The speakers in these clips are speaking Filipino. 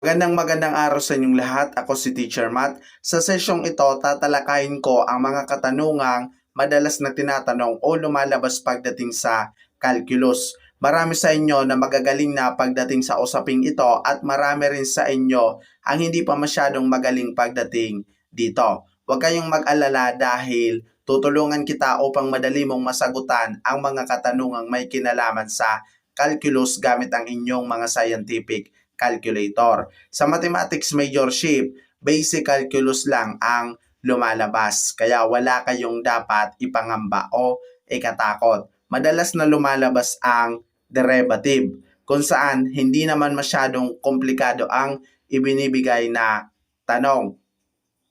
Magandang araw sa inyong lahat. Ako si Teacher Matt. Sa sesyong ito, tatalakayin ko ang mga katanungang madalas na tinatanong o lumalabas pagdating sa calculus. Marami sa inyo na magagaling na pagdating sa usaping ito at marami rin sa inyo ang hindi pa masyadong magaling pagdating dito. Huwag kayong mag-alala dahil tutulungan kita upang madali mong masagutan ang mga katanungang may kinalaman sa calculus gamit ang inyong mga scientific calculator. Sa mathematics majorship, basic calculus lang ang lumalabas. Kaya wala kayong dapat ipangamba o ikatakot. Madalas na lumalabas ang derivative kung saan hindi naman masyadong komplikado ang ibinibigay na tanong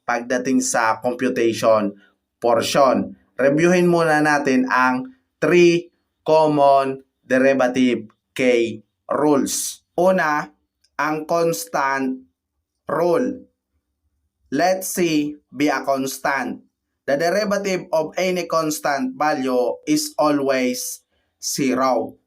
pagdating sa computation portion. Reviewin muna natin ang 3 common derivative K rules. Una, ang constant rule. Let C be a constant. The derivative of any constant value is always 0.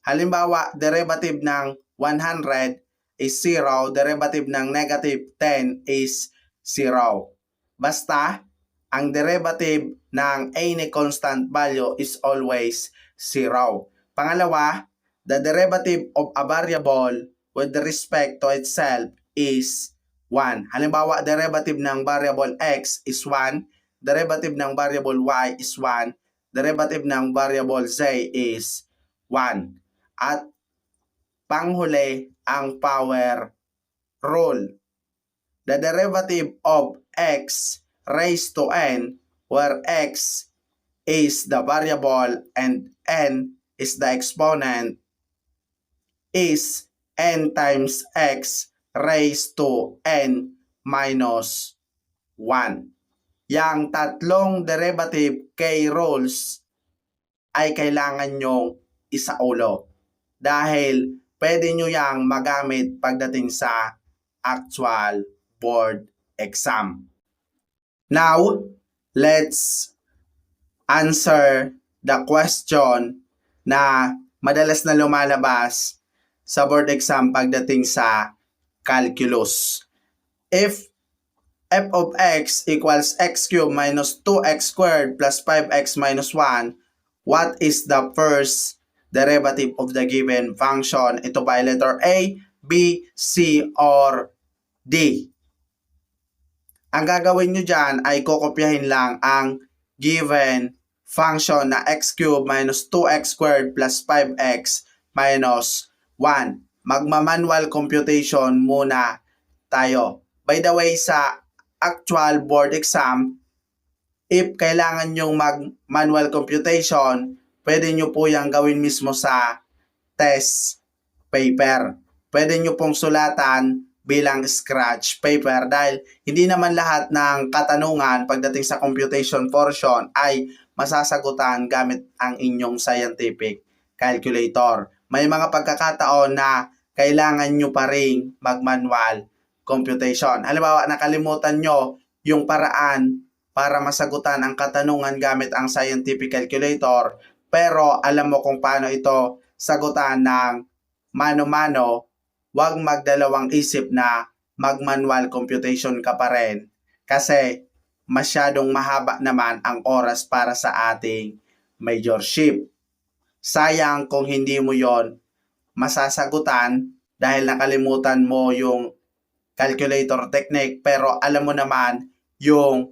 Halimbawa, derivative ng 100 is 0, derivative ng negative 10 is 0. Basta, ang derivative ng any constant value is always 0. Pangalawa, the derivative of a variable with respect to itself is 1. Halimbawa, derivative ng variable x is 1, derivative ng variable y is 1, derivative ng variable z is 1. At panghuli, ang power rule. The derivative of x raised to n, where x is the variable and n is the exponent, is n times x raised to n minus 1. Yang tatlong derivative K rules ay kailangan nyong isaulo dahil pwede nyo yang magamit pagdating sa actual board exam. Now, let's answer the question na madalas na lumalabas sa board exam pagdating sa calculus. If f of x equals x cubed minus 2x squared plus 5x minus 1, what is the first derivative of the given function? Ito ba ay letter A, B, C, or D? Ang gagawin nyo dyan ay kokopyahin lang ang given function na x cubed minus 2x squared plus 5x minus 1. Magma-manual computation muna tayo. By the way, sa actual board exam, if kailangan nyong mag-manual computation, pwede nyo po yung gawin mismo sa test paper. Pwede nyo pong sulatan bilang scratch paper dahil hindi naman lahat ng katanungan pagdating sa computation portion ay masasagutan gamit ang inyong scientific calculator. May mga pagkakataon na kailangan nyo pa rin mag-manual computation. Halimbawa, nakalimutan nyo yung paraan para masagutan ang katanungan gamit ang scientific calculator, pero alam mo kung paano ito sagutan ng mano-mano, huwag magdalawang isip na mag-manual computation ka pa rin kasi masyadong mahaba naman ang oras para sa ating majorship. Sayang kung hindi mo yon masasagutan dahil nakalimutan mo yung calculator technique pero alam mo naman yung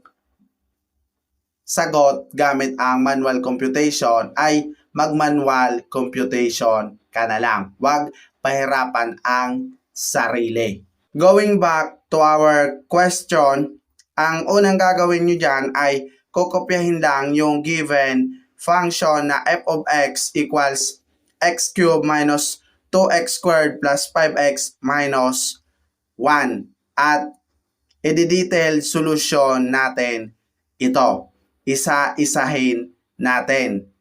sagot gamit ang manual computation ay mag-manual computation ka na lang. Huwag pahirapan ang sarili. Going back to our question, ang unang gagawin nyo dyan ay kokopyahin lang yung given function na f of x equals x cubed minus 2x squared plus 5x minus 1. At i-detail solution natin ito. Isa-isahin natin.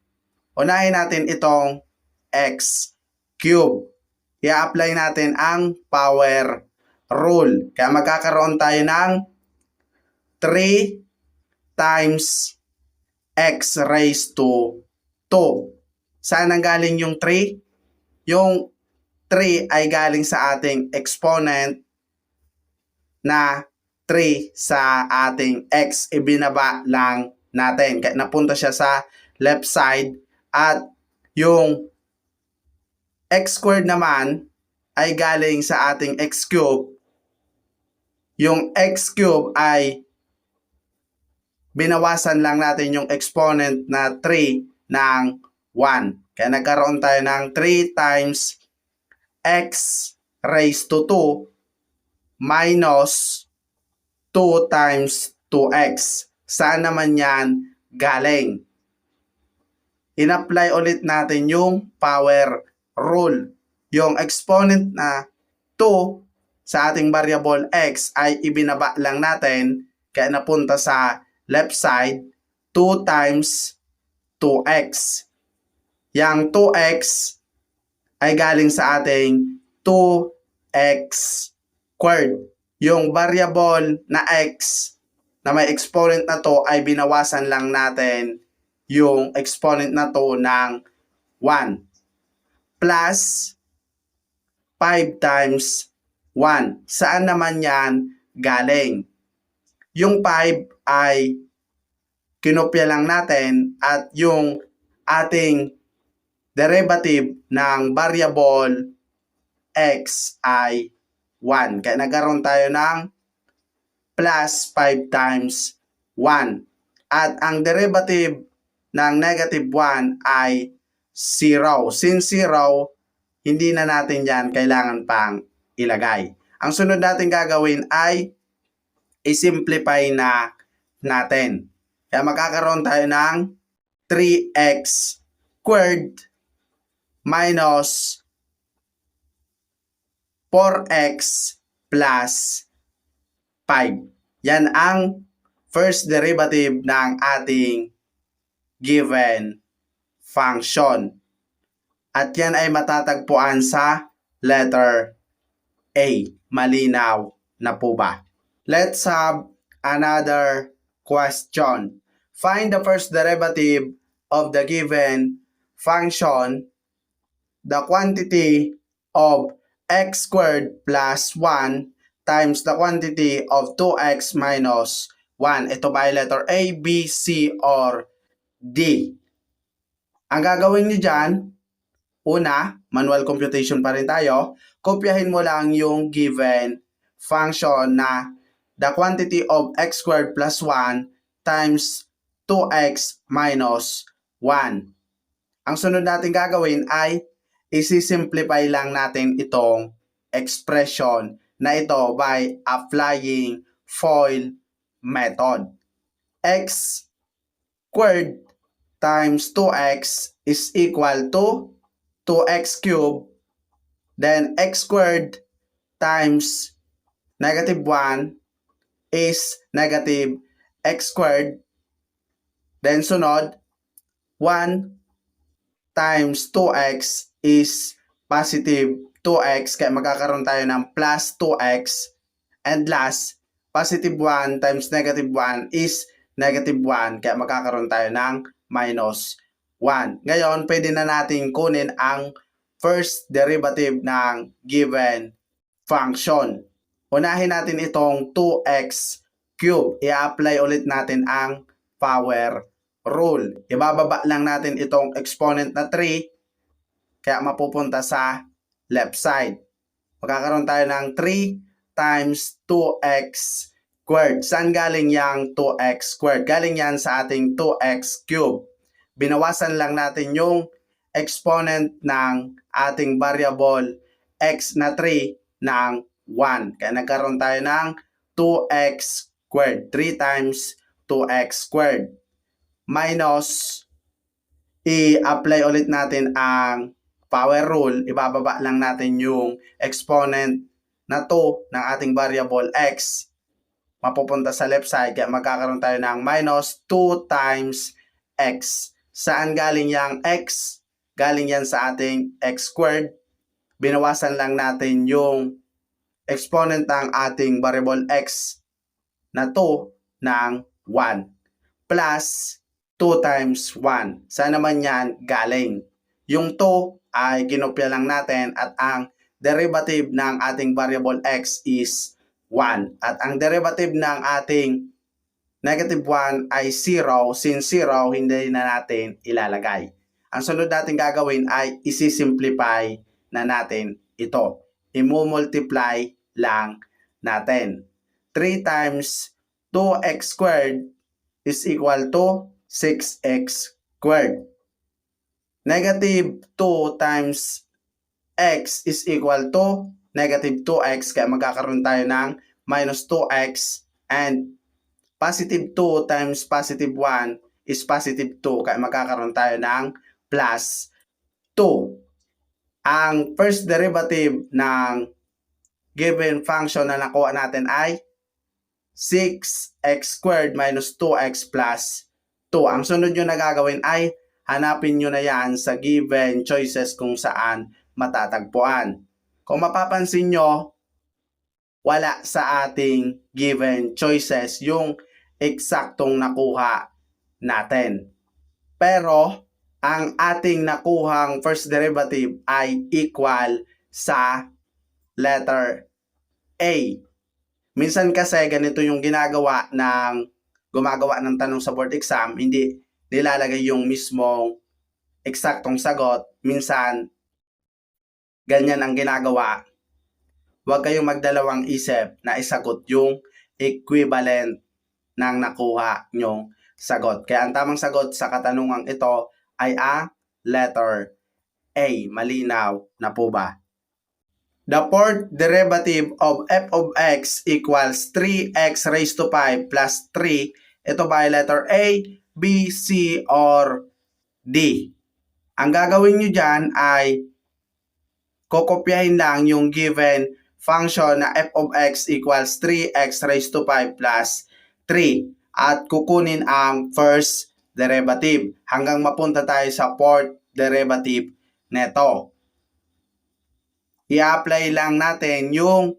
Unahin natin itong x cube. I-apply natin ang power rule. Kaya magkakaroon tayo ng 3 times x raised to 2. Saan ang galing yung 3? Yung 3 ay galing sa ating exponent na 3 sa ating x. Ibinaba lang natin. Kaya napunta siya sa left side at yung x squared naman ay galing sa ating x cube. Yung x cube ay binawasan lang natin yung exponent na 3 ng 1. Kaya nagkaroon tayo ng 3 times x raised to 2 minus 2 times 2x. Saan naman yan galing? In-apply ulit natin yung power rule. Yung exponent na 2 sa ating variable x ay ibinaba lang natin, kaya napunta sa left side, 2 times 2x. Yang 2x ay galing sa ating 2x squared. Yung variable na x na may exponent na to ay binawasan lang natin yung exponent na to ng 1. Plus 5 times 1. Saan naman yan galing? Yung 5 ay kinopya lang natin at yung ating derivative ng variable x ay 1. Kaya nagkaroon tayo ng plus 5 times 1. At ang derivative ng negative 1 ay 0. Since 0, hindi na natin yan kailangan pang ilagay. Ang sunod natin gagawin ay i-simplify na natin. Kaya magkakaroon tayo ng 3x squared minus 4x plus 5. Yan ang first derivative ng ating given function. At yan ay matatagpuan sa letter A. Malinaw na po ba? Let's have another question. Find the first derivative of the given function, the quantity of x squared plus 1 times the quantity of 2x minus 1. Ito ba ay letter A, B, C, or D? Ang gagawin niyo dyan, una, manual computation pa rin tayo. Kopyahin mo lang yung given function na the quantity of x squared plus 1 times 2x minus 1. Ang sunod natin gagawin ay isi-simplify lang natin itong expression na ito by applying FOIL method. X squared times 2x is equal to 2x cubed, then x squared times negative 1 is negative x squared, then sunod 1 times 2x is positive 2x, kaya magkakaroon tayo ng plus 2x, and last, positive 1 times negative 1 is negative 1, kaya magkakaroon tayo ng minus 1. Ngayon, pwede na natin kunin ang first derivative ng given function. Unahin natin itong 2x cube. I-apply ulit natin ang power rule. Ibababa lang natin itong exponent na 3, kaya mapupunta sa left side. Magkakaroon tayo ng 3 times 2x squared. Saan galing yung 2x squared? Galing yan sa ating 2x cube. Binawasan lang natin yung exponent ng ating variable x na 3 ng 1. Kaya nagkaroon tayo ng 2x squared. 3 times 2x squared. Minus, i-apply ulit natin ang power rule. Ibababa lang natin yung exponent na 2 ng ating variable x. Mapupunta sa left side, kaya magkakaroon tayo ng minus 2 times x. Saan galing yung x? Galing yan sa ating x squared. Binawasan lang natin yung exponent ng ating variable x na 2 ng 1. Plus 2 times 1. Saan naman yan galing? Yung 2 ay kinopya lang natin at ang derivative ng ating variable x is 1. At ang derivative ng ating negative 1 ay 0. Since 0, hindi na natin ilalagay. Ang sunod natin gagawin ay isi-simplify na natin ito. I-multiply lang natin. 3 times 2x squared is equal to 6x squared. Negative 2 times x is equal to negative 2x. Kaya magkakaroon tayo ng minus 2x. And positive 2 times positive 1 is positive 2. Kaya magkakaroon tayo ng plus 2. Ang first derivative ng given function na nakuha natin ay 6x squared minus 2x plus 2. Ang sunod nyo na gagawin ay hanapin nyo na yan sa given choices kung saan matatagpuan. Kung mapapansin nyo, wala sa ating given choices yung eksaktong nakuha natin. Pero ang ating nakuhang first derivative ay equal sa letter A. Minsan kasi ganito yung gumagawa ng tanong sa board exam, hindi nilalagay yung mismong eksaktong sagot. Minsan, ganyan ang ginagawa. Huwag kayong magdalawang isip na isagot yung equivalent ng nakuha nyong sagot. Kaya ang tamang sagot sa katanungang ito ay ang letter A. Malinaw na po ba? The fourth derivative of f of x equals 3x raised to 5 plus 3. Ito ba ay letter A, B, C, or D? Ang gagawin nyo dyan ay kokopyahin lang yung given function na f of x equals 3x raised to 5 plus 3 at kukunin ang first derivative hanggang mapunta tayo sa fourth derivative neto. I-apply lang natin yung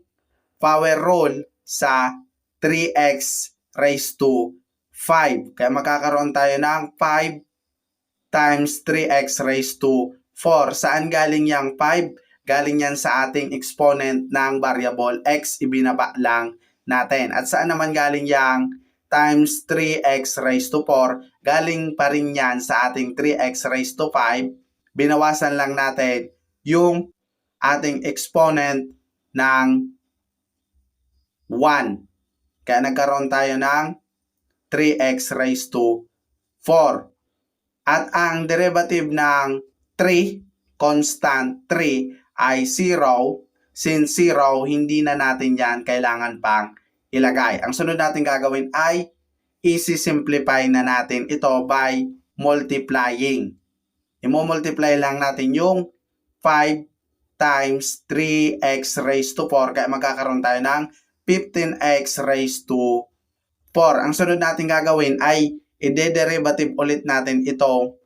power rule sa 3x raised to 5. Kaya magkakaroon tayo ng 5 times 3x raised to 4. Saan galing yung 5? Galing yan sa ating exponent ng variable x. Ibinaba lang natin. At saan naman galing yung times 3x raised to 4? Galing pa rin yan sa ating 3x raised to 5. Binawasan lang natin yung ating exponent ng 1. Kaya nagkaroon tayo ng 3x raised to 4. At ang derivative ng 3, constant 3, ay 0. Since 0, hindi na natin yan kailangan pang ilagay. Ang sunod natin gagawin ay isi-simplify na natin ito by multiplying. I-multiply lang natin yung 5 times 3x raised to 4. Kaya magkakaroon tayo ng 15x raised to 4. Ang sunod natin gagawin ay i-derivative ulit natin ito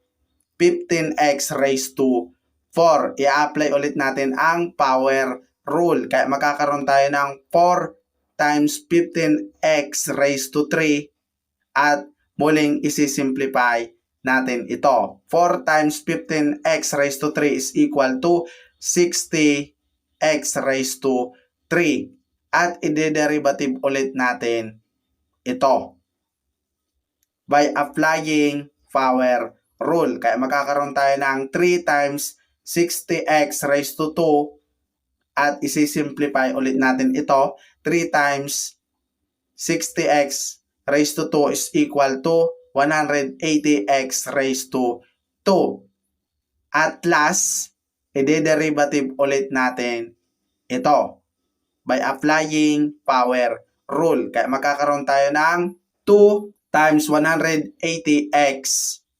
15x raised to 4. I-apply ulit natin ang power rule. Kaya magkakaroon tayo ng 4 times 15x raised to 3 at muling isi-simplify natin ito. 4 times 15x raised to 3 is equal to 60x raised to 3. At i-derivative ulit natin ito by applying power rule. Kaya magkakaroon tayo ng 3 times 60x raised to 2 at isi-simplify ulit natin ito. 3 times 60x raised to 2 is equal to 180x raised to 2. At last, i-derivative ulit natin ito by applying power rule. Kaya magkakaroon tayo ng 2 times 180x.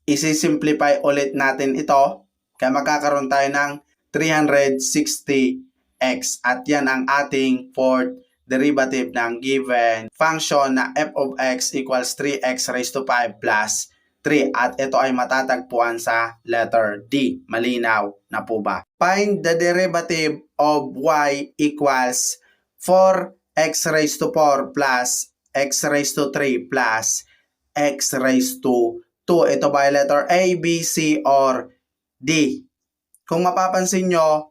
Isi-simplify ulit natin ito. Kaya magkakaroon tayo ng 360x. At yan ang ating fourth derivative ng given function na f of x equals 3x raised to 5 plus 3. At ito ay matatagpuan sa letter D. Malinaw na po ba? Find the derivative of y equals 4x raised to 4 plus x raised to 3 plus x raised to 2. Ito ba ay letter A, B, C, or D? Kung mapapansin nyo,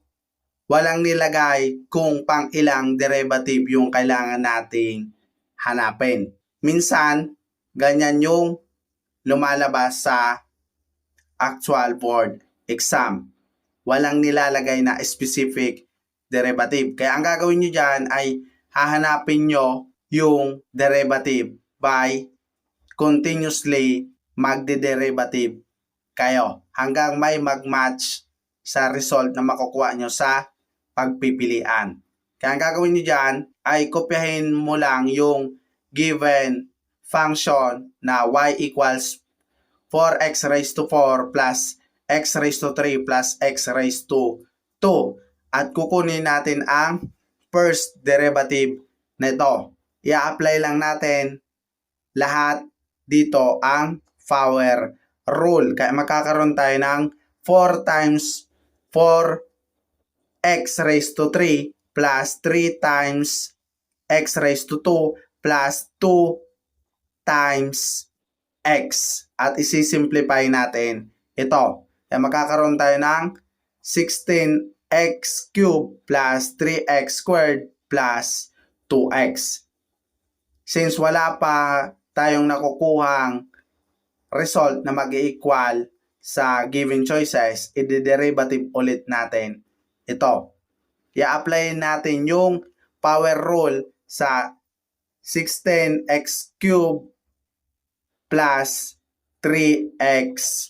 walang nilagay kung pang ilang derivative yung kailangan nating hanapin. Minsan, ganyan yung lumalabas sa actual board exam. Walang nilalagay na specific derivative. Kaya ang gagawin nyo dyan ay hahanapin nyo yung derivative by continuously magde-derivative kayo hanggang may mag-match sa result na makukuha nyo sa pagpipilian. Kaya ang gagawin nyo dyan ay kopyahin mo lang yung given function na y equals 4x raised to 4 plus x raised to 3 plus x raised to 2. At kukunin natin ang first derivative nito. I-apply lang natin lahat dito ang power rule. Kaya magkakaroon tayo ng 4 times 4x raised to 3 plus 3 times x raised to 2 plus 2 times x. At isi-simplify natin ito. Kaya magkakaroon tayo ng 16x cubed plus 3x squared plus 2x. Since wala pa tayong nakukuhang result na mag-equal sa given choices, i-derivative ulit natin ito. I-apply natin yung power rule sa 16x cubed plus 3x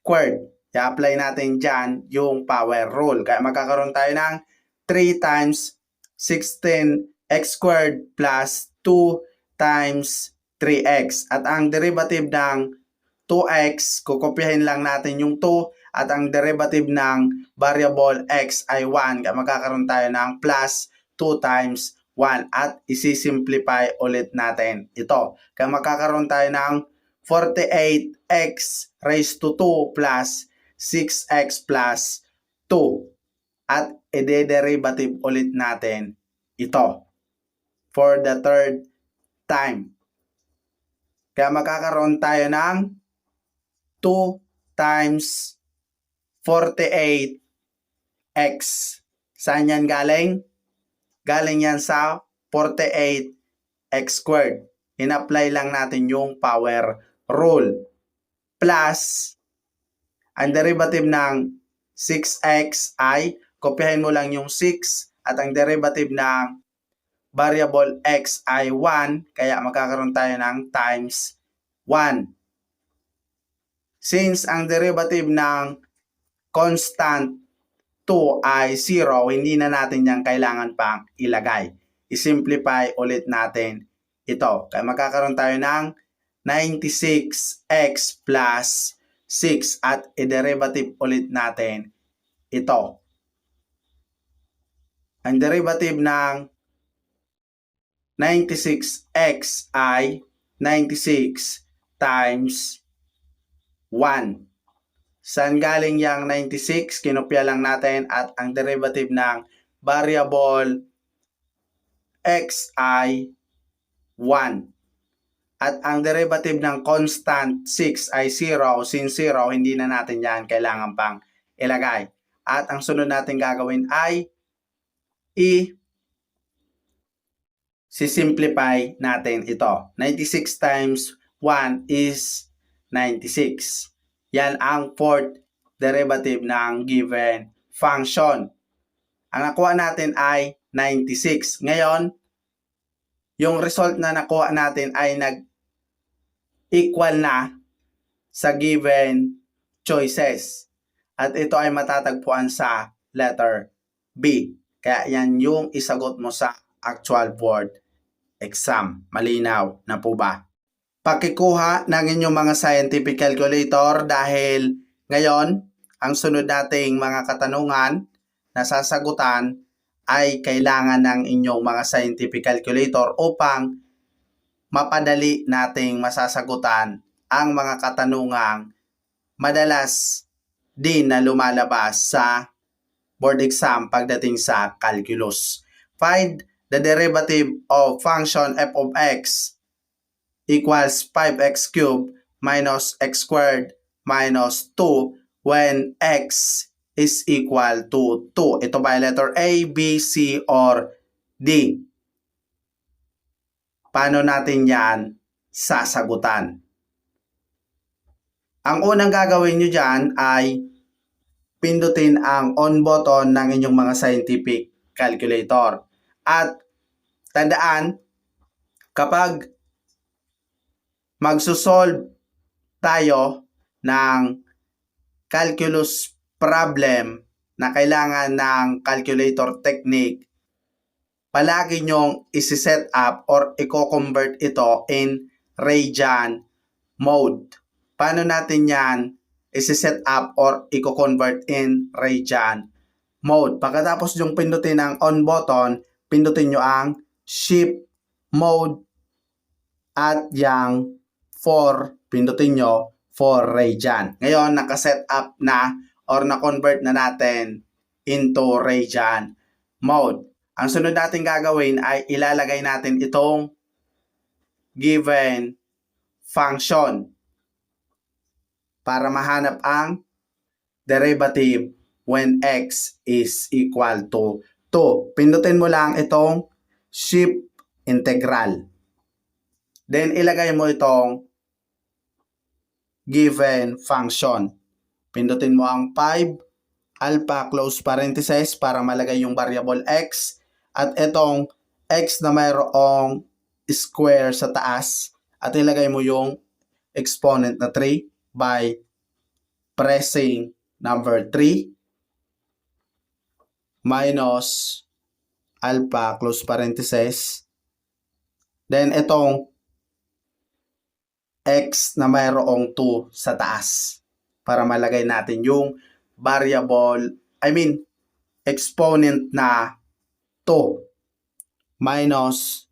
squared. I-apply natin dyan yung power rule. Kaya magkakaroon tayo ng 3 times 16x squared plus 2 times 3x. At ang derivative ng 2x, kukopyahin lang natin yung 2. At ang derivative ng variable x ay 1. Kaya magkakaroon tayo ng plus 2 times 1. At isi-simplify ulit natin ito. Kaya magkakaroon tayo ng 48x raised to 2 plus 6x plus 2. At i-derivative ulit natin ito for the third time. Kaya magkakaroon tayo ng 2 times 48x. Saan yan galing? Galing yan sa 48x squared. In-apply lang natin yung power rule. Plus, ang derivative ng 6x ay, kopyahin mo lang yung 6 at ang derivative ng variable x ay 1, kaya magkakaroon tayo ng times 1. Since ang derivative ng constant 2 ay 0, hindi na natin yan kailangan pang ilagay. I-simplify ulit natin ito. Kaya magkakaroon tayo ng 96x plus 6 at i-derivative ulit natin ito. Ang derivative ng 96x ay 96 times 1. Saan galing yung 96? Kinopya lang natin at ang derivative ng variable x ay 1. At ang derivative ng constant 6 ay 0. Since 0, hindi na natin yan kailangan pang ilagay. At ang sunod natin gagawin ay simplify natin ito. 96 times 1 is 96. Yan ang fourth derivative ng given function. Ang nakuha natin ay 96. Ngayon, yung result na nakuha natin ay nag-equal na sa given choices. At ito ay matatagpuan sa letter B. Kaya yan yung isagot mo sa actual board exam. Malinaw na po ba? Pakikuha ng inyong mga scientific calculator dahil ngayon, ang sunod nating mga katanungan na sasagutan ay kailangan ng inyong mga scientific calculator upang mapadali nating masasagutan ang mga katanungang madalas din na lumalabas sa board exam pagdating sa calculus. Find the derivative of function f of x equals 5x cubed minus x squared minus 2 when x is equal to 2. Ito ba ay letter A, B, C, or D? Paano natin yan sasagutan? Ang unang gagawin nyo dyan ay pindutin ang on button ng inyong mga scientific calculator. At tandaan, kapag magsusolve tayo ng calculus problem na kailangan ng calculator technique, palagi nyong isi-set up or i-convert ito in radian mode. Paano natin yan isi-set up or i-convert in radian mode? Pagkatapos yung pindutin ang on button, pindutin nyo ang shift mode at yung 4, pindutin nyo for radian. Ngayon, nakaset up na or na-convert na natin into radian mode. Ang sunod natin gagawin ay ilalagay natin itong given function para mahanap ang derivative when x is equal to 2. Pindutin mo lang itong shift integral. Then, ilagay mo itong given function. Pindutin mo ang 5 alpha close parenthesis para malagay yung variable x. At itong x na mayroong square sa taas. At ilagay mo yung exponent na 3 by pressing number 3 minus alpha close parenthesis. Then itong x na mayroong 2 sa taas para malagay natin yung variable, exponent na 2 minus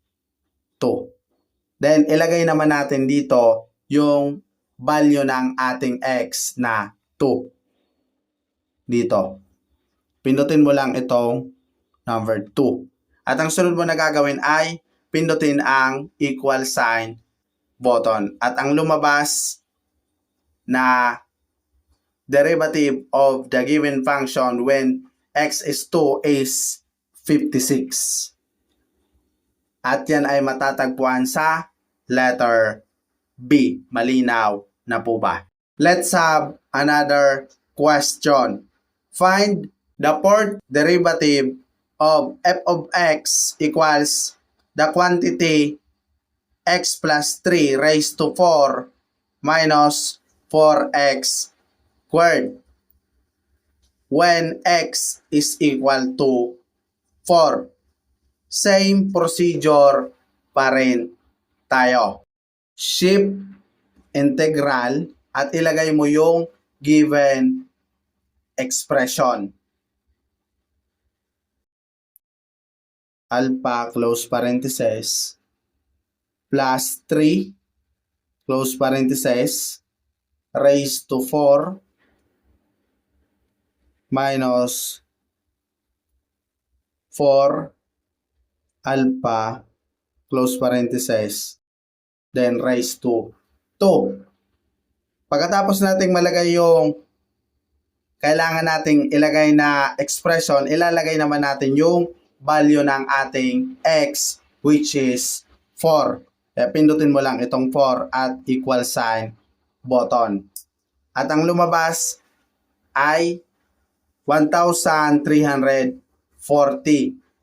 2. Then ilagay naman natin dito yung value ng ating x na 2. Dito. Pindutin mo lang itong number 2. At ang sunod mo na gagawin ay pindutin ang equal sign button. At ang lumabas na derivative of the given function when x is 2 is 56. At yan ay matatagpuan sa letter B. Malinaw na po ba? Let's have another question. Find the fourth derivative of f of x equals the quantity x plus 3 raised to 4 minus 4x squared when x is equal to 4. Same procedure pa rin tayo. Shift integral at ilagay mo yung given expression. Alpha close parenthesis plus 3 close parenthesis raised to 4 minus 4 alpha close parenthesis then raised to 2. Pagkatapos nating malagay yung kailangan nating ilagay na expression, ilalagay naman natin yung value ng ating x which is 4. Kaya pindutin mo lang itong 4 at equal sign button. At ang lumabas ay 1,340.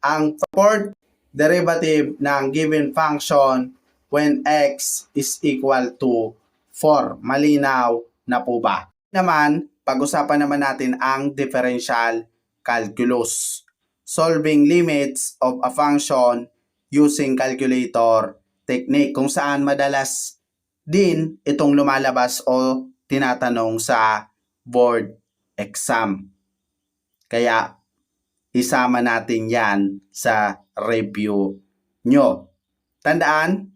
Ang fourth derivative ng given function when x is equal to 4. Malinaw na po ba? Naman, pag-usapan naman natin ang differential calculus. Solving limits of a function using calculator technique, kung saan madalas din itong lumalabas o tinatanong sa board exam. Kaya isama natin yan sa review nyo. Tandaan,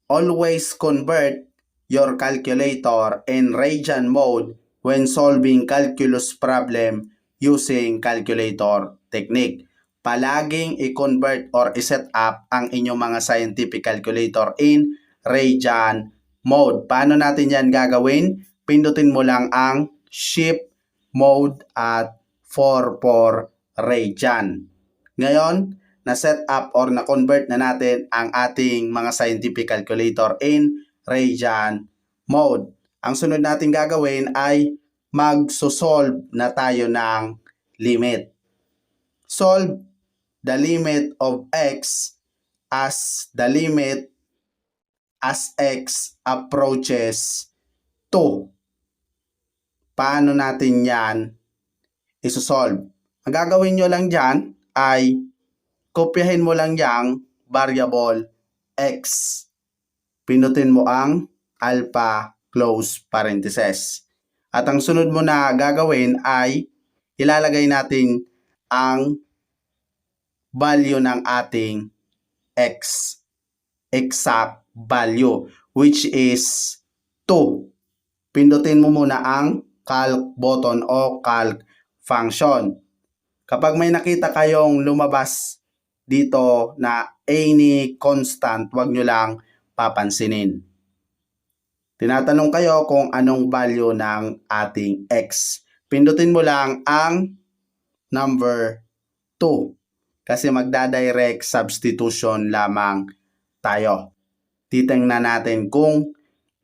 always convert your calculator in radian mode when solving calculus problem using calculator technique. Palaging i-convert or i-set up ang inyong mga scientific calculator in radian mode. Paano natin yan gagawin? Pindutin mo lang ang shift mode at radian. Ngayon, na-set up or na-convert na natin ang ating mga scientific calculator in radian mode. Ang sunod natin gagawin ay magsosolve na tayo ng limit. Solve the limit of x as x approaches 2. Paano natin yan isosolve? Ang gagawin nyo lang dyan ay kopyahin mo lang yung variable x. Pinutin mo ang alpha close parenthesis. At ang sunod mo na gagawin ay ilalagay natin ang value ng ating x. Exact value, which is 2. Pindutin mo muna ang calc button o calc function. Kapag may nakita kayong lumabas dito na any constant, wag nyo lang papansinin. Tinatanong kayo kung anong value ng ating x. Pindutin mo lang ang number 2 kasi magdadirect substitution lamang tayo. Titingnan natin kung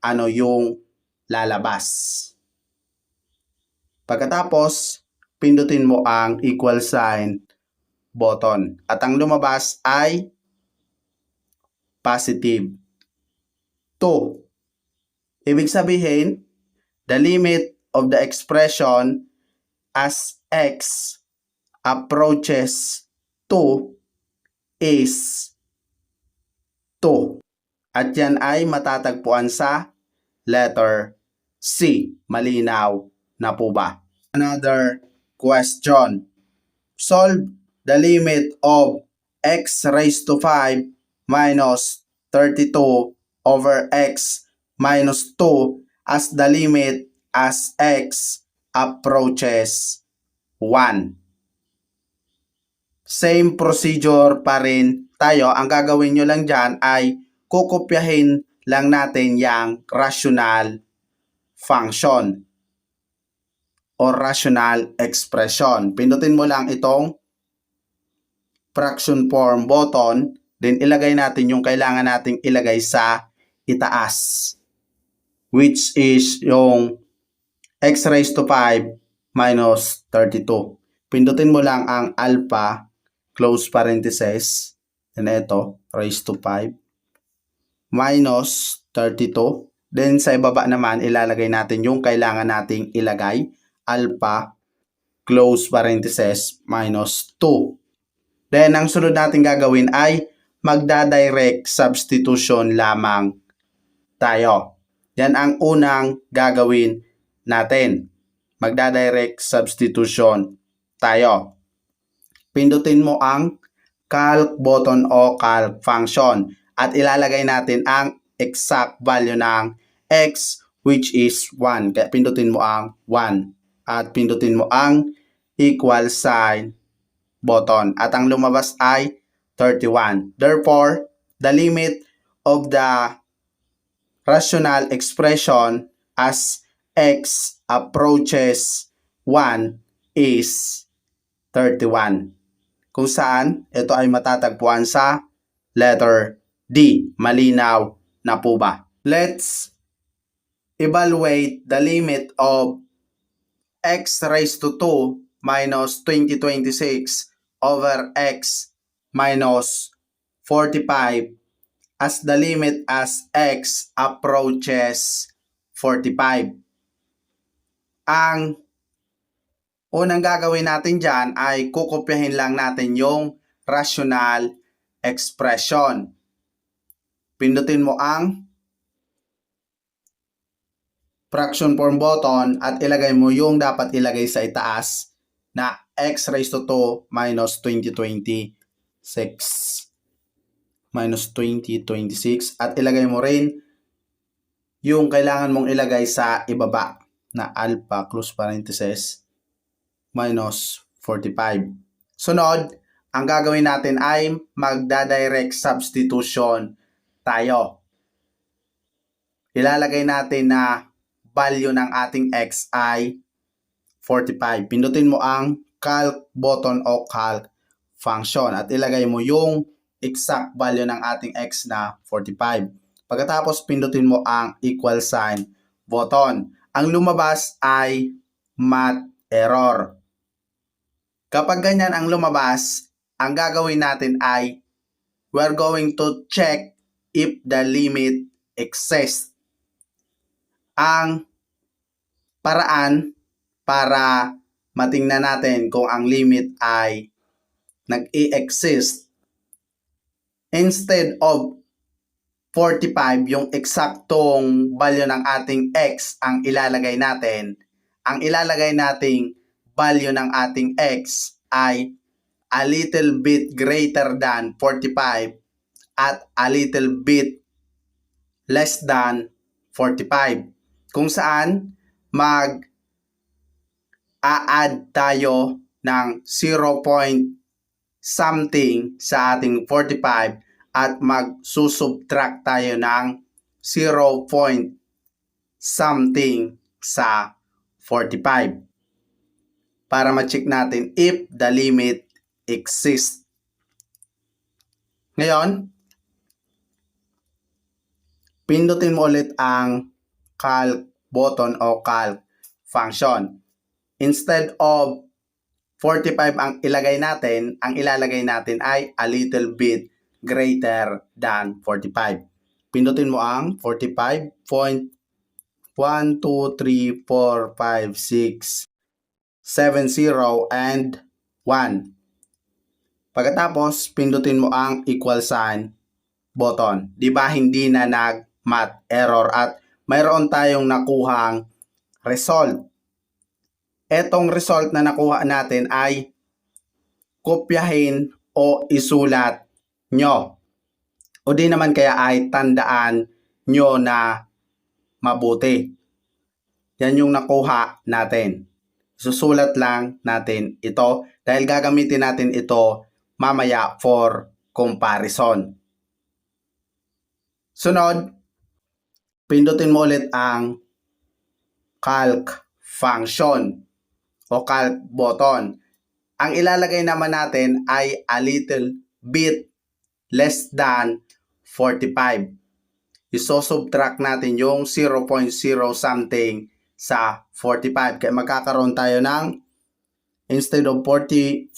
ano yung lalabas. Pagkatapos, pindutin mo ang equal sign button. At ang lumabas ay positive 2. Ibig sabihin, the limit of the expression as x approaches 2 is 2. At yan ay matatagpuan sa letter C. Malinaw na po ba? Another question. Solve the limit of x raised to 5 minus 32 over x minus 2 as the limit as x approaches 1. Same procedure pa rin tayo. Ang gagawin nyo lang dyan ay kukopyahin lang natin yung rational function or rational expression. Pindutin mo lang itong fraction form button, then ilagay natin yung kailangan nating ilagay sa itaas, which is yung x raised to 5 minus 32. Pindutin mo lang ang alpha, close parenthesis, and ito, raised to 5, minus 32. Then sa ibaba naman, ilalagay natin yung kailangan nating ilagay, alpha, close parenthesis, minus 2. Then ang sunod natin gagawin ay magdadirect substitution lamang tayo. Yan ang unang gagawin natin. Magdadirect substitution tayo. Pindutin mo ang calc button o calc function at ilalagay natin ang exact value ng x, which is 1. Kaya pindutin mo ang 1 at pindutin mo ang equal sign button at ang lumabas ay 31. Therefore, the limit of the rational expression as x approaches 1 is 31. Kung saan ito ay matatagpuan sa letter D. Malinaw na po ba? Let's evaluate the limit of x raised to 2 minus 2026 over x minus 45 as the limit as x approaches 45. Ang unang gagawin natin dyan ay kukopyahin lang natin yung rational expression. Pindutin mo ang fraction form button at ilagay mo yung dapat ilagay sa itaas na x raised to 2 minus 2026 at ilagay mo rin yung kailangan mong ilagay sa ibaba na alpha close parenthesis minus 45. Sunod, ang gagawin natin ay magdadirect substitution tayo. Ilalagay natin na value ng ating x ay 45. Pindutin mo ang calc button o calc function at ilagay mo yung exact value ng ating x na 45. Pagkatapos pindutin mo ang equal sign button. Ang lumabas ay math error. Kapag ganyan ang lumabas, ang gagawin natin ay we're going to check if the limit exists. Ang paraan para matingnan natin kung ang limit ay nag-i-exist, instead of 45, yung eksaktong value ng ating x ang ilalagay natin, ang ilalagay nating value ng ating x ay a little bit greater than 45 at a little bit less than 45. Kung saan mag-a-add tayo ng 0 point something sa ating 45 at mag-subtract tayo ng 0 point something sa 45 para ma-check natin if the limit exists. Ngayon, pindutin mo ulit ang calc button o calc function. Instead of 45 ang ilagay natin, ang ilalagay natin ay a little bit greater than 45. Pindutin mo ang 45.1, 2, 3, 4, 5, 6, 7, 0, and 1. Pagkatapos, pindutin mo ang equal sign button. Di ba hindi na nag-math error at mayroon tayong nakuhang result. Etong result na nakuha natin ay kopyahin o isulat nyo. O di naman kaya ay tandaan nyo na mabuti. Yan yung nakuha natin. Susulat lang natin ito dahil gagamitin natin ito mamaya for comparison. Sunod, pindutin mo ulit ang calc function o calc button. Ang ilalagay naman natin ay a little bit less than 45. Iso-subtract natin yung 0.0 something sa 45. Kaya magkakaroon tayo ng, instead of 45,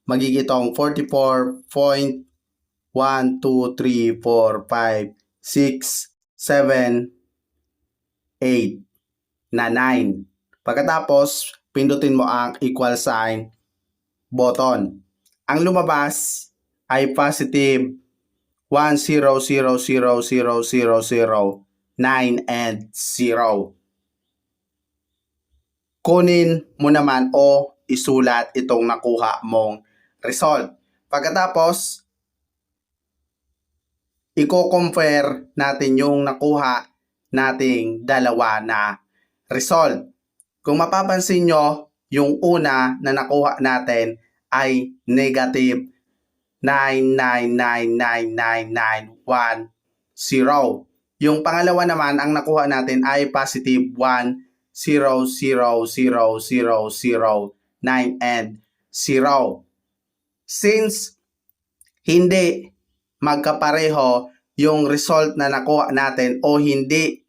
magiging itong 44.1, 2, 3, 4, 5, 6, 7, 8 na 9. Pagkatapos, pindutin mo ang equal sign button. Ang lumabas ay positive 1, 0, 0, 0, 0, 0, 0, 9, and 0. Kunin mo naman o isulat itong nakuha mong result. Pagkatapos, i-compare natin yung nakuha nating dalawa na result. Kung mapapansin nyo, yung una na nakuha natin ay negative 9999991, 0. Yung pangalawa naman, ang nakuha natin ay positive 1, 0, 0, 0, 0, 0, 9, and 0. Since hindi magkapareho yung result na nakuha natin o hindi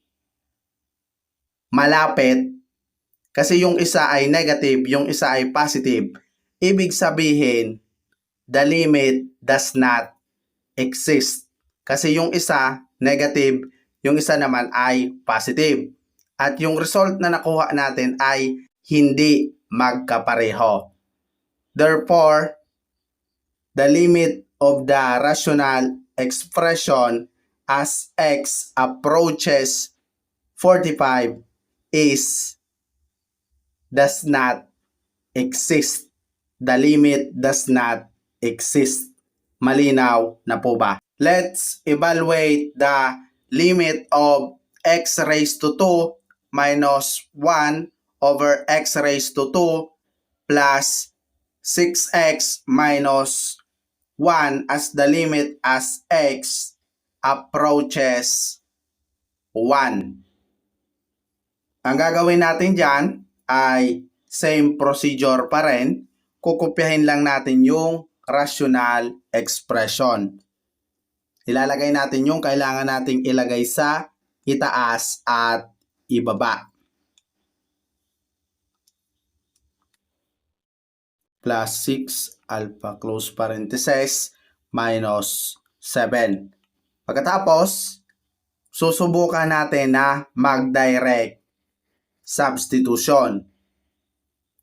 malapit, kasi yung isa ay negative, yung isa ay positive, ibig sabihin, the limit does not exist. Kasi yung isa negative, yung isa naman ay positive. At yung result na nakuha natin ay hindi magkapareho. Therefore, the limit of the rational expression as x approaches 45 does not exist. The limit does not exist. Malinaw na po ba? Let's evaluate the limit of x raised to 2 minus 1 over x raised to 2 plus 6x minus 1 as the limit as x approaches 1. Ang gagawin natin dyan ay same procedure pa rin. kukopyahin lang natin yung rational expression. Ilalagay natin yung kailangan nating ilagay sa itaas at ibaba. Plus 6 alpha close parenthesis minus 7. Pagkatapos, susubukan natin na mag-direct substitution.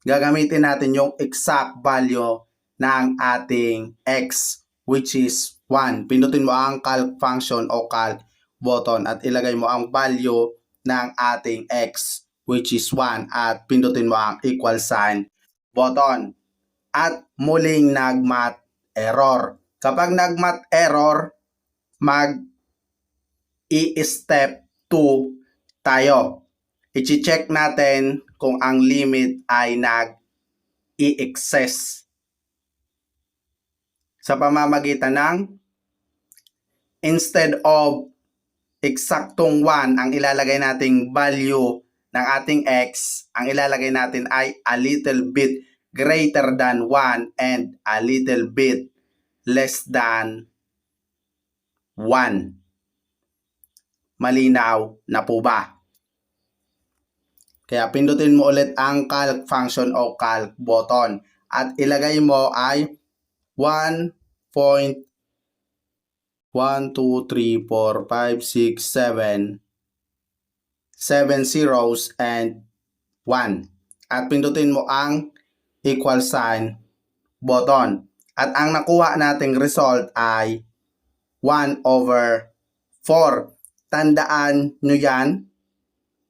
Gagamitin natin yung exact value ng ating x, which is 1. Pindutin mo ang calc function o calc button at ilagay mo ang value ng ating x, which is 1, at pindutin mo ang equal sign button. At muling nag-math error. Kapag nag-math error, mag-i-step 2 tayo. I-check natin kung ang limit ay nag-i-excess sa pamamagitan ng instead of eksaktong 1 ang ilalagay nating value ng ating x, ang ilalagay natin ay a little bit greater than 1 and a little bit less than 1. Malinaw na po ba? Kaya pindutin mo ulit ang calc function o calc button at ilagay mo ay 1.1, 2, 3, 4, 5, 6, 7 zeros and 1. At pindutin mo ang equal sign button. At ang nakuha nating result ay 1/4. Tandaan nyo yan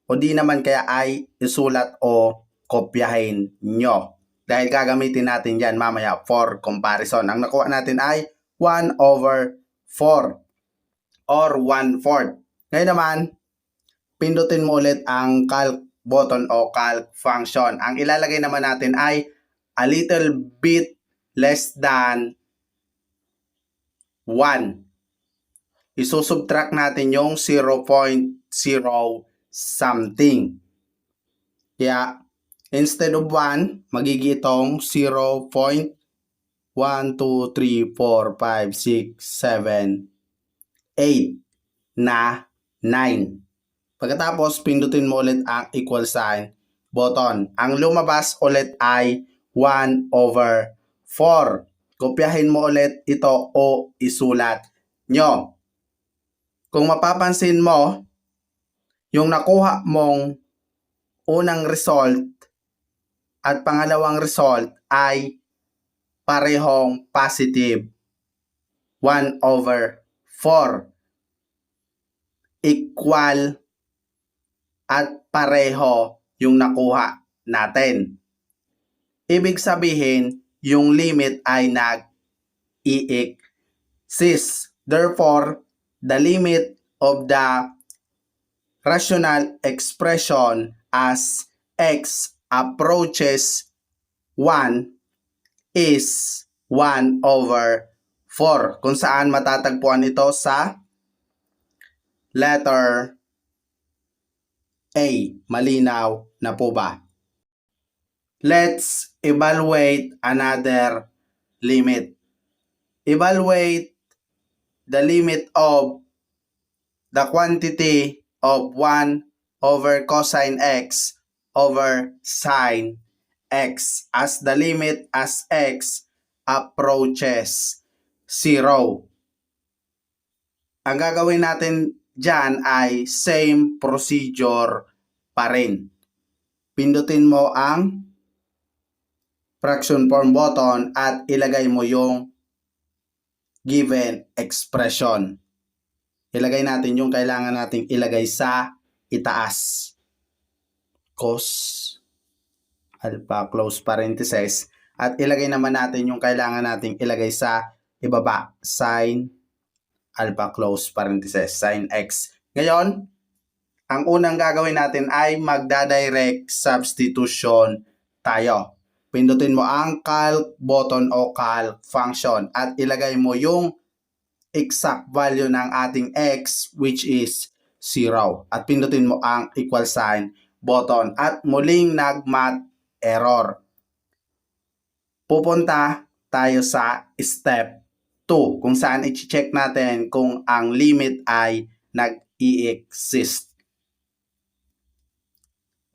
o di naman kaya ay isulat o kopyahin nyo. Dahil gagamitin natin yan mamaya for comparison. Ang nakuha natin ay 1/4 or 1/4. Ngayon naman, pindutin mo ulit ang calc button o calc function. Ang ilalagay naman natin ay a little bit less than 1. Isusubtract natin yung 0.0 something. Kaya, instead of 1, magiging itong 0.1, 2, 3, 4, 5, 6, 7, 8 na 9. Pagkatapos, pindutin mo ulit ang equal sign button. Ang lumabas ulit ay 1/4. Kopyahin mo ulit ito o isulat nyo. Kung mapapansin mo, yung nakuha mong unang result at pangalawang result ay parehong positive. 1/4. Equal at pareho yung nakuha natin. Ibig sabihin, yung limit ay nag-i-exist. Therefore, the limit of the rational expression as x approaches 1 is 1/4. Kung saan matatagpuan ito sa letter A. Malinaw na po ba? Let's evaluate another limit. Evaluate the limit of the quantity of 1 cosine x sine x as the limit as x approaches 0. Ang gagawin natin dyan ay same procedure pa rin. Pindutin mo ang fraction form button at ilagay mo yung given expression. Ilagay natin yung kailangan nating ilagay sa itaas. Cos alpha close parenthesis. At ilagay naman natin yung kailangan nating ilagay sa ibaba. Sin alpha close parenthesis. Sin x. Ngayon, ang unang gagawin natin ay magda-direct substitution tayo. Pindutin mo ang calc button o calc function at ilagay mo yung exact value ng ating x, which is 0. At pindutin mo ang equal sign button at muling nag-math error. pupunta tayo sa step 2 kung saan i-check natin kung ang limit ay nag-i-exist.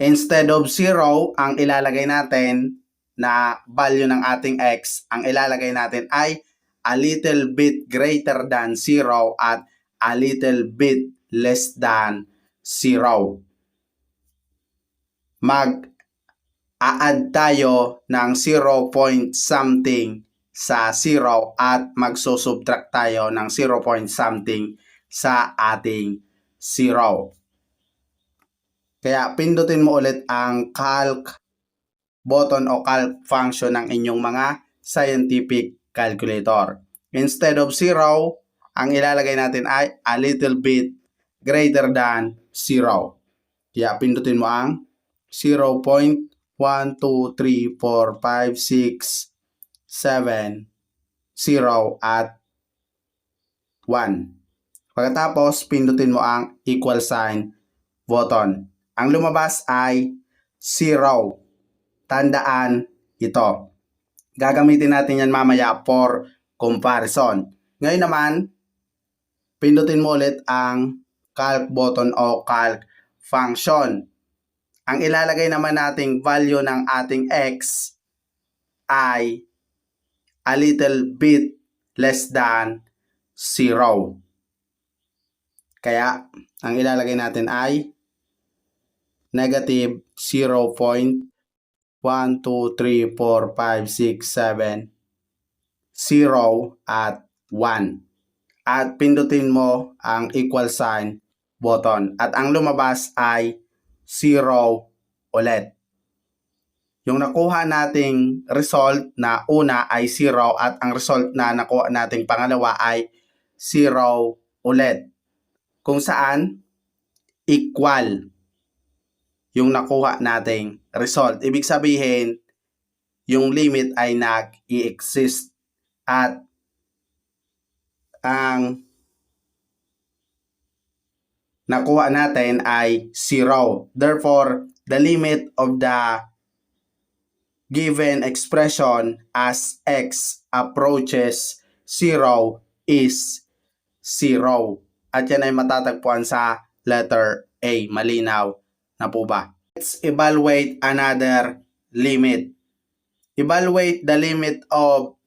Instead of 0, ang ilalagay natin na value ng ating x, ang ilalagay natin ay a little bit greater than 0 at a little bit less than 0. Mag-a-add tayo ng 0 point something sa 0 at magsusubtract tayo ng 0 point something sa ating 0. Kaya pindutin mo ulit ang calc button o calc function ng inyong mga scientific calculator. Instead of 0, ang ilalagay natin ay a little bit greater than 0. Kaya pindutin mo ang 0.1234567 0 at 1. Pagkatapos, pindutin mo ang equal sign button. Ang lumabas ay 0. Tandaan ito. Gagamitin natin yan mamaya for comparison. Ngayon naman, pindutin mo ulit ang calc button o calc function. Ang ilalagay naman nating value ng ating x ay a little bit less than 0. Kaya, ang ilalagay natin ay negative 0.1234567 0 at 1. At pindutin mo ang equal sign button. At ang lumabas ay 0 ulit. Yung nakuha nating result na una ay 0 at ang result na nakuha nating pangalawa ay 0 ulit. Kung saan equal yung nakuha nating result. Ibig sabihin, yung limit ay nag-i-exist at ang nakuha natin ay 0. Therefore, the limit of the given expression as x approaches 0 is 0. At yan ay matatagpuan sa letter A. Malinaw na po ba? Let's evaluate another limit. Evaluate the limit of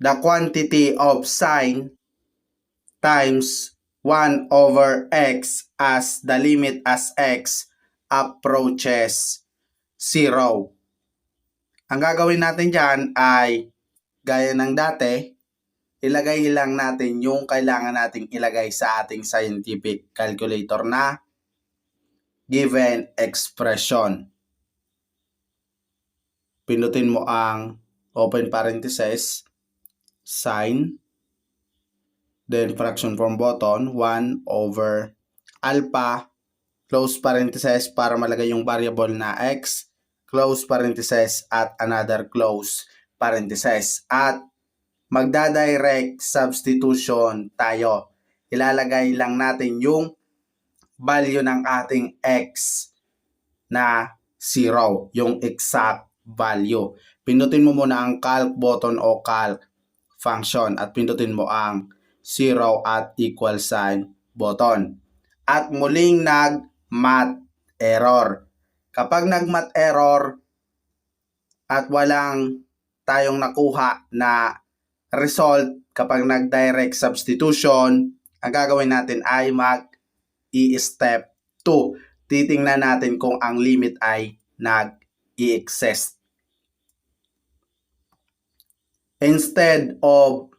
the quantity of sine times 1 over x as the limit as x approaches 0. Ang gagawin natin dyan ay gaya ng dati, ilagay lang natin yung kailangan nating ilagay sa ating scientific calculator na given expression. Pindutin mo ang open parenthesis, sine, then fraction form button, 1 over alpha, close parenthesis para malagay yung variable na x, close parenthesis at another close parenthesis. At magda-direct substitution tayo. Ilalagay lang natin yung value ng ating x na 0, yung exact value. Pindutin mo muna ang calc button o calc function at pindutin mo ang 0 at equal sign button. At muling nag-math error. Kapag nag-math error at walang tayong nakuha na result kapag nag-direct substitution, ang gagawin natin ay mag-i-step 2. Titingnan natin kung ang limit ay nag-i-exist. Instead of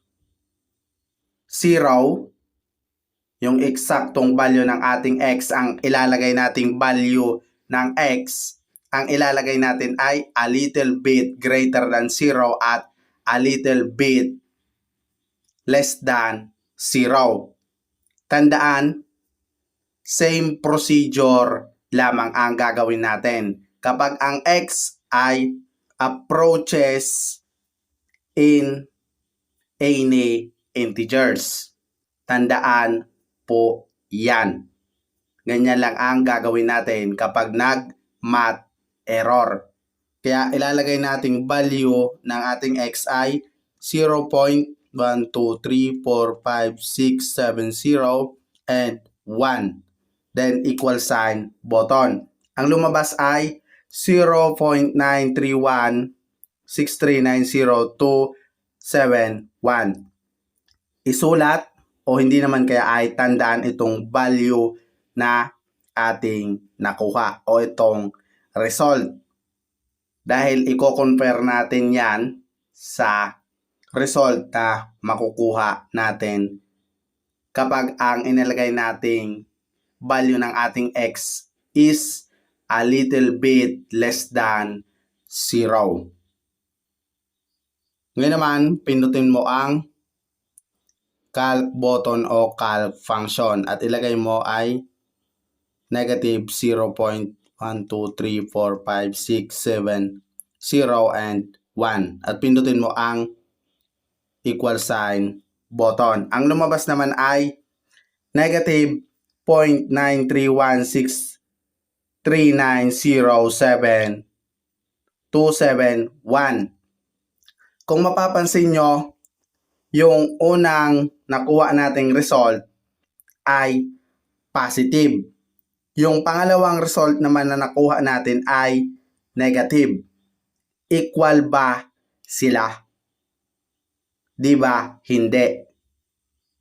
0, yung eksaktong value ng ating x, ang ilalagay nating value ng x, ang ilalagay natin ay a little bit greater than 0 at a little bit less than 0. Tandaan, same procedure lamang ang gagawin natin. Kapag ang x ay approaches in any integers, tandaan po yan. Ganyan lang ang gagawin natin kapag nag-math error. Kaya ilalagay nating value ng ating x ay 0.1234567 and 1. Then equal sign button. Ang lumabas ay 0.9316390.271. Isulat o hindi naman kaya ay tandaan itong value na ating nakuha o itong result. Dahil i-compare natin yan sa result na makukuha natin kapag ang inilagay nating value ng ating x is a little bit less than 0. Ngayon naman, pindutin mo ang calc button o calc function at ilagay mo ay negative 0.1234567 0 and 1 at pindutin mo ang equal sign button. Ang lumabas naman ay negative 0.93163907271. Kung mapapansin nyo, yung unang nakuha nating result ay positive. Yung pangalawang result naman na nakuha natin ay negative. Equal ba sila? Di ba? Hindi.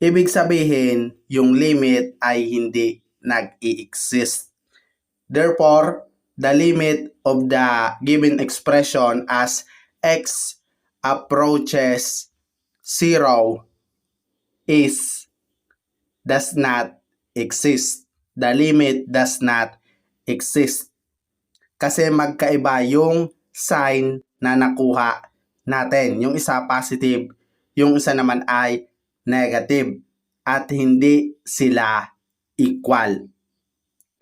Ibig sabihin, yung limit ay hindi nag-i-exist. Therefore, the limit of the given expression as x approaches 0 does not exist. The limit does not exist. Kasi magkaiba yung sign na nakuha natin. Yung isa positive, yung isa naman ay negative. At hindi sila equal.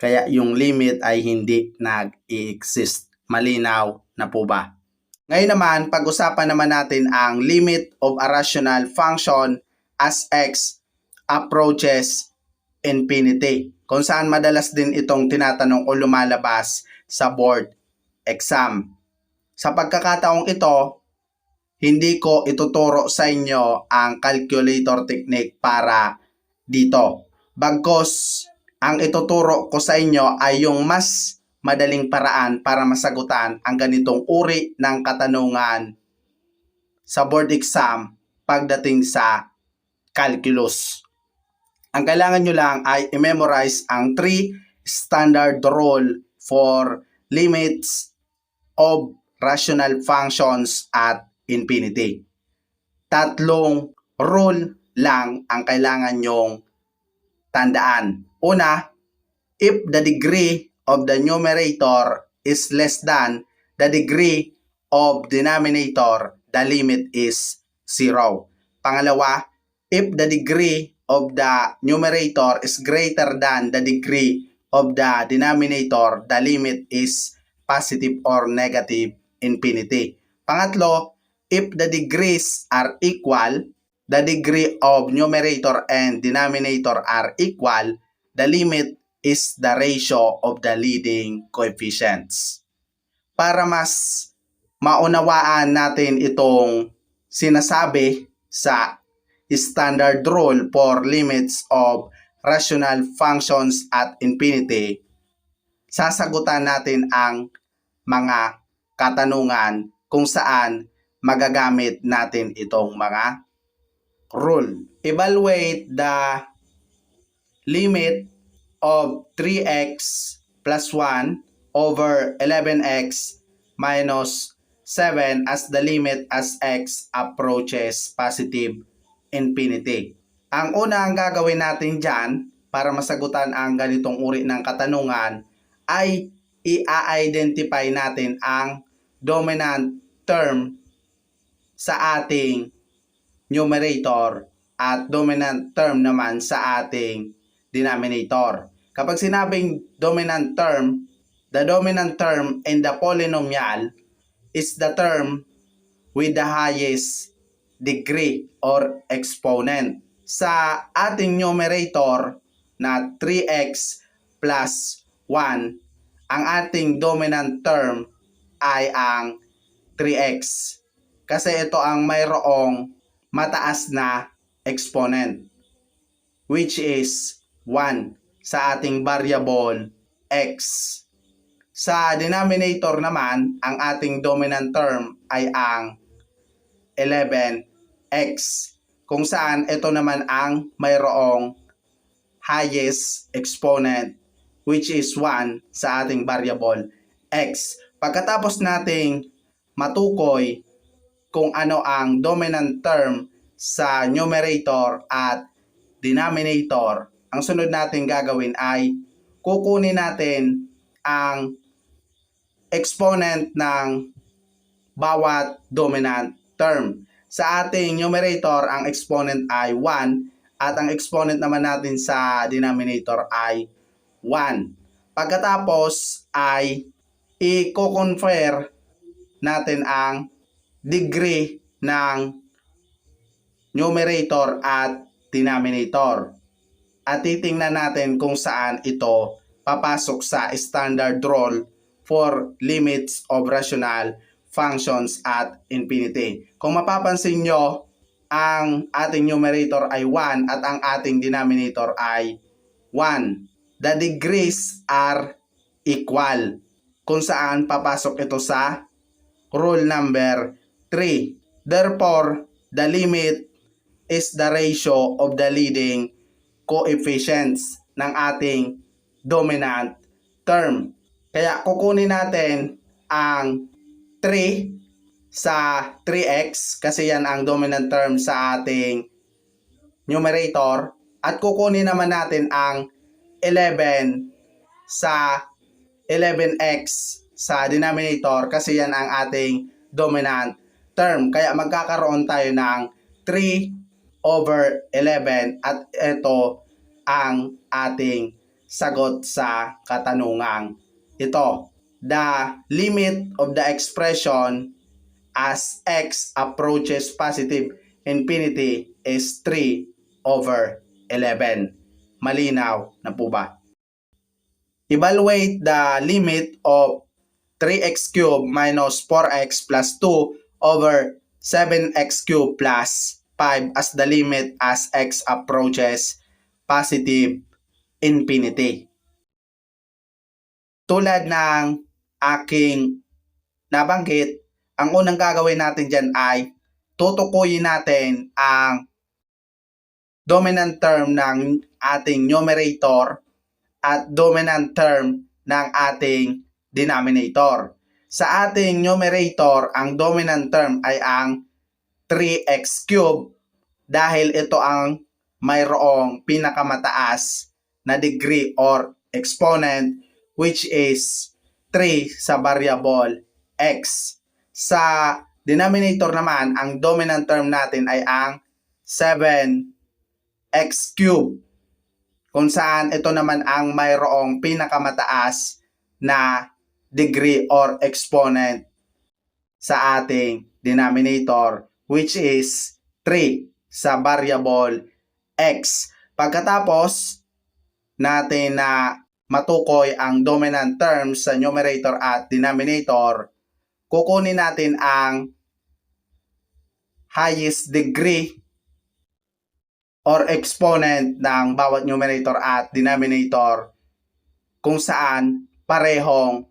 Kaya yung limit ay hindi nag-i-exist. Malinaw na po ba? Ngayon naman, pag-usapan naman natin ang limit of a rational function as x approaches infinity. Kung saan madalas din itong tinatanong o lumalabas sa board exam. Sa pagkakataong ito, hindi ko ituturo sa inyo ang calculator technique para dito. Bagkus, ang ituturo ko sa inyo ay yung mas madaling paraan para masagutan ang ganitong uri ng katanungan sa board exam pagdating sa calculus. Ang kailangan nyo lang ay i-memorize ang 3 standard rule for limits of rational functions at infinity. 3 rule lang ang kailangan nyong tandaan. Una, if the degree of the numerator is less than the degree of denominator, the limit is 0. Pangalawa, if the degree of the numerator is greater than the degree of the denominator, the limit is positive or negative infinity. Pangatlo, if the degrees are equal, the degree of numerator and denominator are equal, the limit is the ratio of the leading coefficients. Para mas maunawaan natin itong sinasabi sa standard rule for limits of rational functions at infinity, sasagutan natin ang mga katanungan kung saan magagamit natin itong mga rule. Evaluate the limit of 3x plus 1 over 11x minus 7 as the limit as x approaches positive infinity. Ang una ang gagawin natin dyan para masagutan ang ganitong uri ng katanungan ay i-identify natin ang dominant term sa ating numerator at dominant term naman sa ating denominator. Kapag sinabing dominant term, the dominant term in the polynomial is the term with the highest degree or exponent. Sa ating numerator na 3x plus 1, ang ating dominant term ay ang 3x. Kasi ito ang mayroong mataas na exponent, which is 1 sa ating variable x. Sa denominator naman, ang ating dominant term ay ang 11x, kung saan ito naman ang mayroong highest exponent, which is 1 sa ating variable x. Pagkatapos nating matukoy kung ano ang dominant term sa numerator at denominator, ang sunod natin gagawin ay kukunin natin ang exponent ng bawat dominant term. Sa ating numerator, ang exponent ay 1 at ang exponent naman natin sa denominator ay 1. Pagkatapos ay i-confer natin ang degree ng numerator at denominator. At titingnan natin kung saan ito papasok sa standard rule for limits of rational functions at infinity. Kung mapapansin nyo, ang ating numerator ay 1 at ang ating denominator ay 1. The degrees are equal, kung saan papasok ito sa rule number 3. Therefore, the limit is the ratio of the leading coefficients ng ating dominant term. Kaya kukunin natin ang 3 sa 3x kasi yan ang dominant term sa ating numerator, at kukunin naman natin ang 11 sa 11x sa denominator kasi yan ang ating dominant term. Kaya magkakaroon tayo ng 3/11 at ito ang ating sagot sa katanungang ito. The limit of the expression as x approaches positive infinity is 3/11. Malinaw na po ba? Evaluate the limit of 3x cubed minus 4x plus 2 over 7x cubed plus 5 as the limit as x approaches positive infinity. Tulad ng aking nabanggit, ang unang gagawin natin dyan ay tutukuyin natin ang dominant term ng ating numerator at dominant term ng ating denominator. Sa ating numerator, ang dominant term ay ang 3x cubed dahil ito ang mayroong pinakamataas na degree or exponent, which is 3 sa variable x. Sa denominator naman, ang dominant term natin ay ang 7x cubed, kung saan ito naman ang mayroong pinakamataas na degree or exponent sa ating denominator, which is 3 sa variable x. Pagkatapos natin na matukoy ang dominant term sa numerator at denominator, kukunin natin ang highest degree or exponent ng bawat numerator at denominator, kung saan parehong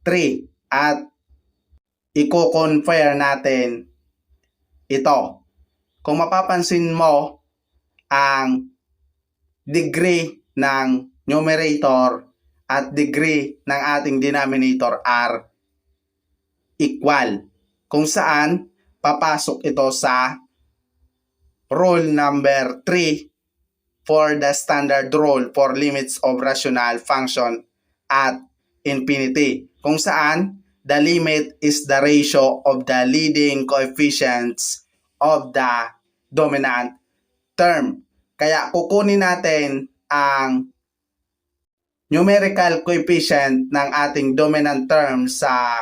3, at i-compare natin ito. Kung mapapansin mo, ang degree ng numerator at degree ng ating denominator are equal, kung saan papasok ito sa rule number 3 for the standard rule for limits of rational function at infinity, kung saan the limit is the ratio of the leading coefficients of the dominant term. Kaya kukunin natin ang numerical coefficient ng ating dominant term sa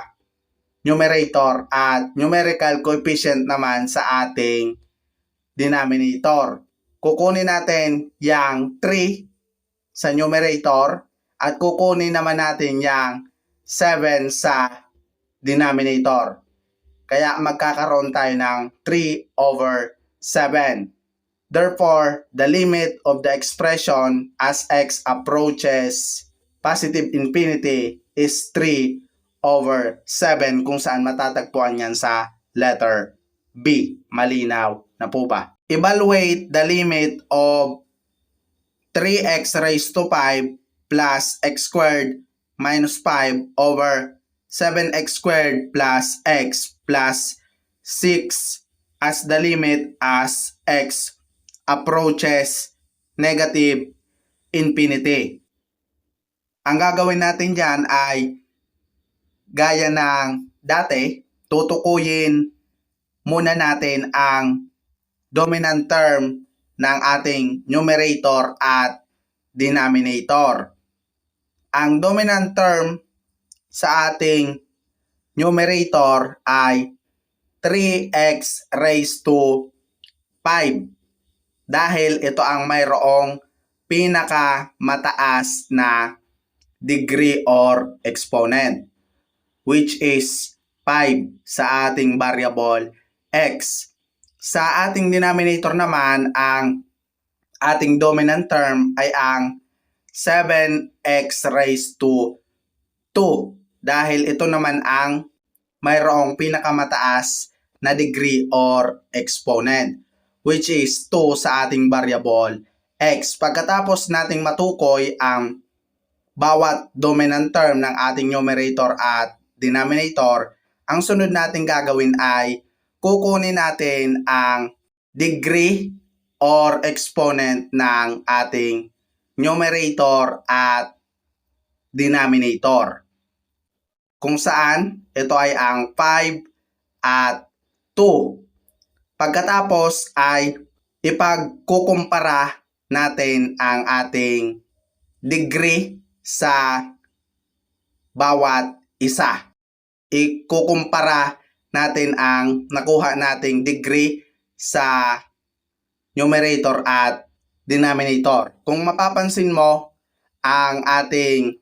numerator at numerical coefficient naman sa ating denominator. Kukunin natin yang 3 sa numerator at kukunin naman natin yang 7 sa denominator. Kaya magkakaroon tayo ng 3/7. Therefore, the limit of the expression as x approaches positive infinity is 3/7 kung saan matatagpuan yan sa letter B. Malinaw na po ba? Evaluate the limit of 3x raised to 5 plus x squared minus 5 over 7x squared plus x plus 6 as the limit as x approaches negative infinity. Ang gagawin natin dyan ay gaya ng dati, tutukuyin muna natin ang dominant term ng ating numerator at denominator. Ang dominant term sa ating numerator ay 3x raised to 5 dahil ito ang mayroong pinakamataas na degree or exponent which is 5 sa ating variable x. Sa ating denominator naman, ang ating dominant term ay ang 7x raised to 2 dahil ito naman ang mayroong pinakamataas na degree or exponent which is 2 sa ating variable x. Pagkatapos nating matukoy ang bawat dominant term ng ating numerator at denominator, ang sunod nating gagawin ay kukunin natin ang degree or exponent ng ating numerator at denominator. Kung saan ito ay ang 5 at 2. Pagkatapos ay ipagkukumpara natin ang ating degree sa bawat isa. Ikukumpara natin ang nakuha nating degree sa numerator at denominator. Kung mapapansin mo, ang ating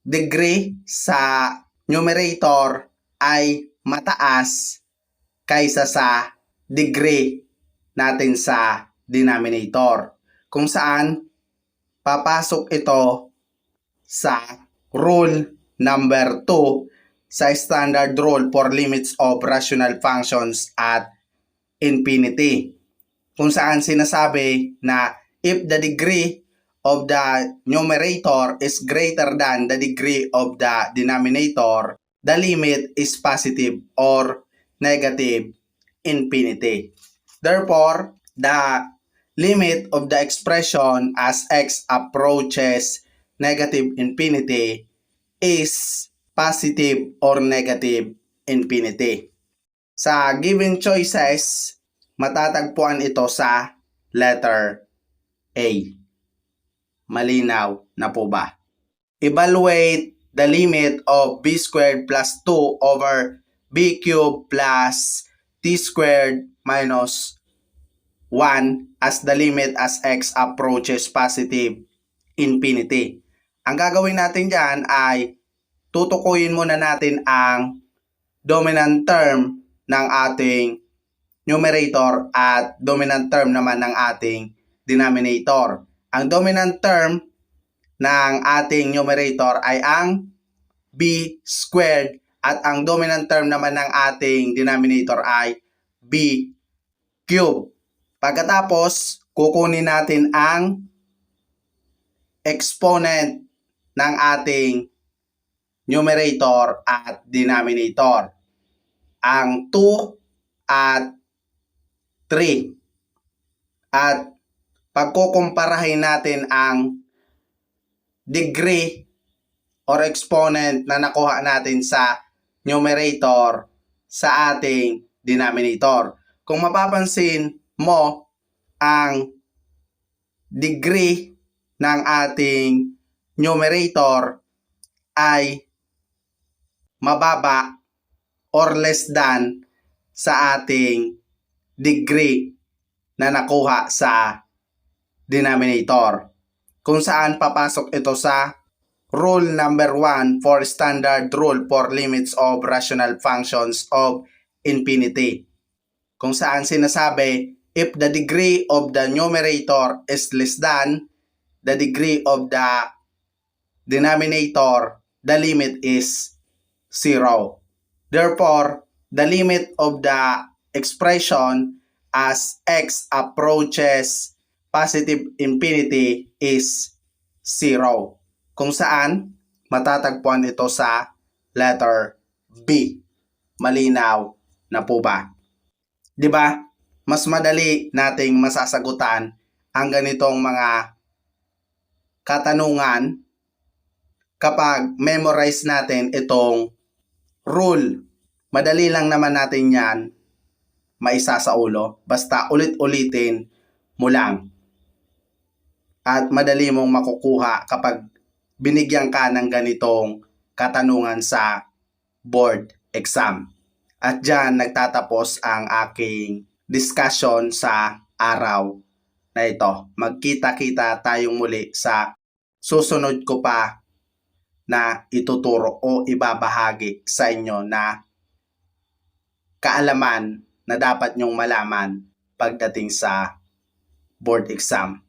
degree sa numerator ay mataas kaysa sa degree natin sa denominator. Kung saan papasok ito sa rule number 2 sa standard rule for limits of rational functions at infinity. Kung saan sinasabi na if the degree of the numerator is greater than the degree of the denominator, the limit is positive or negative infinity. Therefore, the limit of the expression as x approaches negative infinity is positive or negative infinity. Sa given choices, matatagpuan ito sa letter A. Malinaw na po ba? Evaluate the limit of b squared plus 2 over b cubed plus t squared minus 1 as the limit as x approaches positive infinity. Ang gagawin natin dyan ay tutukuyin muna natin ang dominant term ng ating numerator at dominant term naman ng ating denominator. Ang dominant term ng ating numerator ay ang b squared at ang dominant term naman ng ating denominator ay b cubed. Pagkatapos, kukunin natin ang exponent ng ating numerator at denominator. Ang 2 at 3. At pagkukumparahin natin ang degree or exponent na nakuha natin sa numerator sa ating denominator. Kung mapapansin mo, ang degree ng ating numerator ay mababa or less than sa ating degree na nakuha sa denominator. Kung saan papasok ito sa Rule number 1 for standard rule for limits of rational functions of infinity. Kung saan sinasabi, if the degree of the numerator is less than the degree of the denominator, the limit is 0. Therefore, the limit of the expression as x approaches positive infinity is 0. Kung saan matatagpuan ito sa letter B. Malinaw na po ba? 'Di ba? Mas madali nating masasagutan ang ganitong mga katanungan kapag memorize natin itong rule. Madali lang naman natin yan maisa sa ulo. Basta ulit-ulitin mo lang. At madali mong makukuha kapag binigyan ka ng ganitong katanungan sa board exam. At dyan nagtatapos ang aking discussion sa araw na ito. Magkita-kita tayong muli sa susunod ko pa na ituturo o ibabahagi sa inyo na kaalaman na dapat nyong malaman pagdating sa board exam.